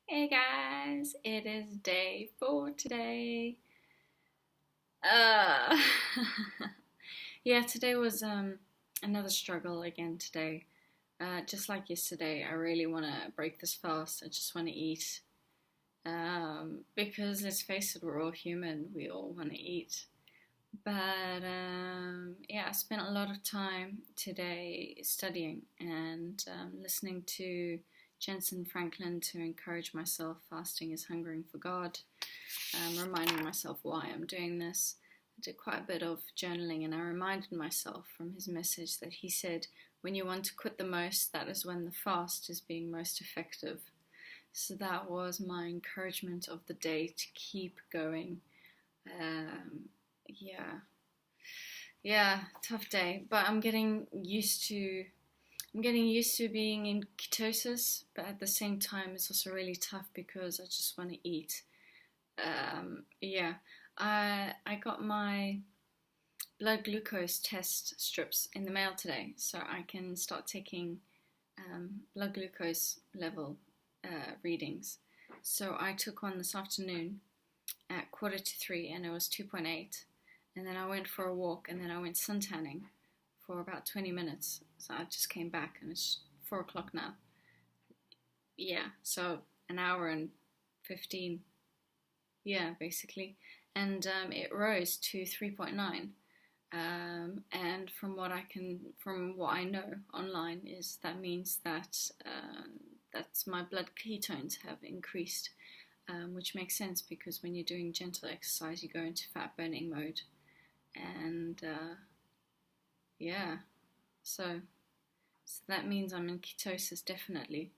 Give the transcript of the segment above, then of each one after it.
Hey guys, it is day 4 today. Uh, yeah, today was another struggle again today. Just like yesterday, I really want to break this fast. I just want to eat. Because let's face it, we're all human. We all want to eat. But yeah, I spent a lot of time today studying and listening to Jensen Franklin to encourage myself. Fasting is hungering for God. Reminding myself why I'm doing this. I did quite a bit of journaling and I reminded myself from his message that he said, when you want to quit the most, that is when the fast is being most effective. So that was my encouragement of the day to keep going. Um, yeah, yeah, tough day, but I'm getting used to being in ketosis, but at the same time, it's also really tough because I just want to eat. Yeah, I got my blood glucose test strips in the mail today, so I can start taking blood glucose level readings. So I took one this afternoon at 2:45, and it was 2.8. And then I went for a walk, and then I went suntanning for about 20 minutes. So I just came back, and it's 4 o'clock now. Yeah, so an hour and 15. Yeah, basically. And it rose to 3.9. And from what I know online, is that means that that's my blood ketones have increased, which makes sense because when you're doing gentle exercise, you go into fat burning mode, and yeah, so so that means I'm in ketosis definitely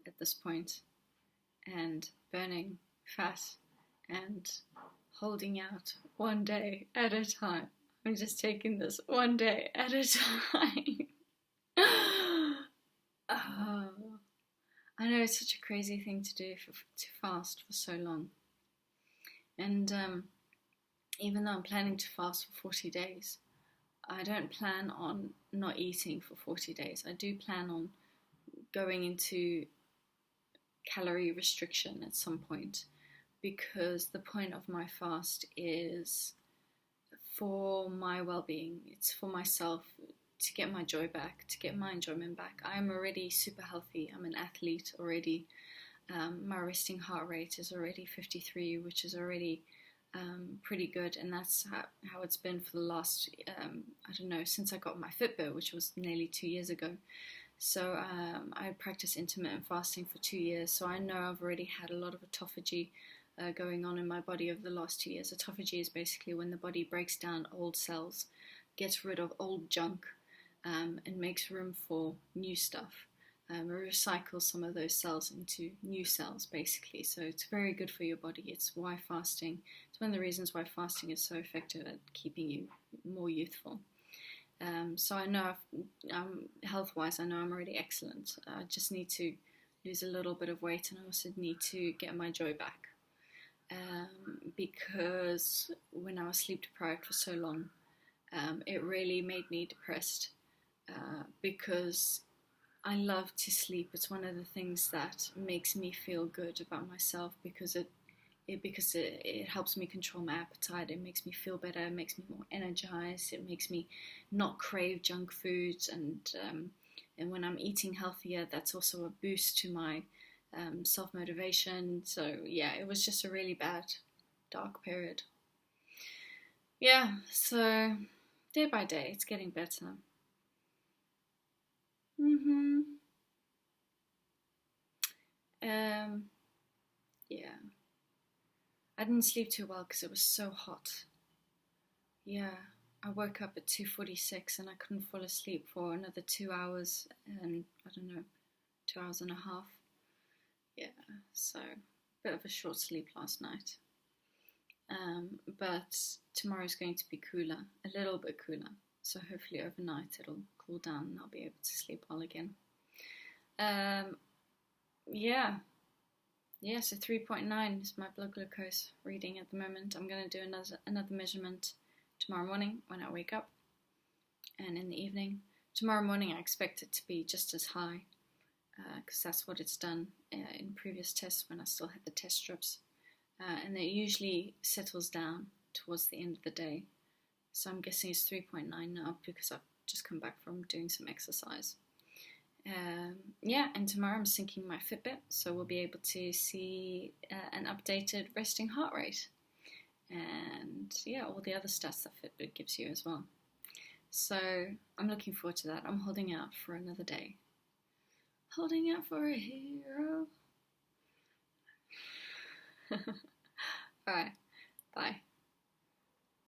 at this point, and burning fat and holding out one day at a time. I'm just taking this one day at a time. Oh, I know it's such a crazy thing to do to fast for so long. And even though I'm planning to fast for 40 days, I don't plan on not eating for 40 days. I do plan on going into calorie restriction at some point because the point of my fast is for my well-being. It's for myself, to get my joy back, to get my enjoyment back. I'm already super healthy. I'm an athlete already. My resting heart rate is already 53, which is already pretty good, and that's how it's been for the last, I don't know, since I got my Fitbit, which was nearly 2 years ago. So I practiced intermittent fasting for 2 years, so I know I've already had a lot of autophagy going on in my body over the last 2 years. Autophagy is basically when the body breaks down old cells, gets rid of old junk, and makes room for new stuff. Recycle some of those cells into new cells, basically. So it's very good for your body. It's one of the reasons why fasting is so effective at keeping you more youthful. So I know, health-wise, I know I'm already excellent. I just need to lose a little bit of weight, and I also need to get my joy back. Because when I was sleep deprived for so long, it really made me depressed. Because I love to sleep. It's one of the things that makes me feel good about myself because it helps me control my appetite. It makes me feel better. It makes me more energized. It makes me not crave junk foods, and when I'm eating healthier, that's also a boost to my self motivation. So yeah, it was just a really bad, dark period. Yeah, so day by day, it's getting better. Mhm. Um. Yeah. I didn't sleep too well because it was so hot. Yeah, I woke up at 2:46 and I couldn't fall asleep for another 2 hours and I don't know, 2 hours and a half. Yeah, so bit of a short sleep last night. But tomorrow's going to be cooler, a little bit cooler. So hopefully overnight it'll cool down and I'll be able to sleep well again. Um, yeah, yeah. So 3.9 is my blood glucose reading at the moment. I'm going to do another measurement tomorrow morning when I wake up, and in the evening. Tomorrow morning I expect it to be just as high. because that's what it's done in previous tests when I still had the test strips. And it usually settles down towards the end of the day. So I'm guessing it's 3.9 now because I've just come back from doing some exercise. Yeah, and tomorrow I'm syncing my Fitbit, so we'll be able to see an updated resting heart rate. And yeah, all the other stats that Fitbit gives you as well. So I'm looking forward to that. I'm holding out for another day. Holding out for a hero. Alright, bye.